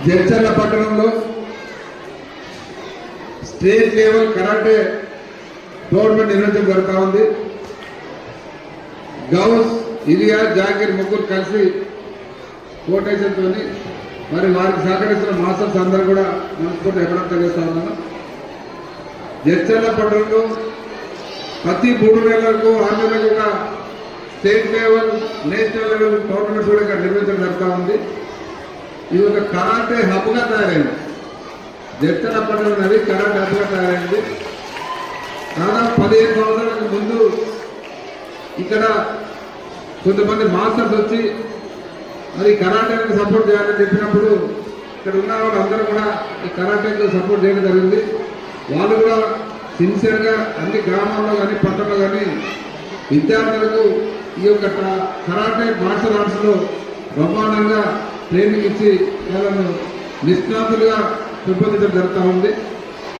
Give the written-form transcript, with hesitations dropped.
జడ్చర్ల పట్టణంలో state level karate tournament నిర్వహించడం జరుగుతూ ఉంది. గౌస్, ఇలియా, జాకీర్ ముగ్గురు కలిసి కోటేషన్తో మరి వారికి సహకరిస్తున్న మాస్టర్స్ అందరూ కూడా మనస్ఫూర్తి ఎక్కడ తెలియజేస్తా ఉన్నాను. జడ్చర్ల పట్టణంలో ప్రతి 3 నెలలకు 6 నెలలకు కూడా state level, national level tournaments కూడా ఇక్కడ నిర్వహించడం జరుగుతూ ఉంది. ఇది ఒక కరాటే హబ్గా తయారైంది. జడ్చర్ల పట్టణం అనేది కరాటే హబ్గా తయారైంది. దాదాపు 15 సంవత్సరాలకు ముందు ఇక్కడ కొంతమంది మాస్టర్స్ వచ్చి మరి కరాటేకి సపోర్ట్ చేయాలని చెప్పినప్పుడు ఇక్కడ ఉన్న వాళ్ళందరూ కూడా ఈ కరాటేకి సపోర్ట్ చేయడం జరిగింది. వాళ్ళు కూడా సిన్సియర్గా అన్ని గ్రామాల్లో కానీ పట్టణంలో కానీ విద్యార్థులకు ఈ యొక్క కరాటే మార్షల్ ఆర్ట్స్లో బ్రహ్మాండంగా ట్రైనింగ్ ఇచ్చి వాళ్ళను నిష్ణాతులుగా పెంపొందించడం జరుగుతూ ఉంది.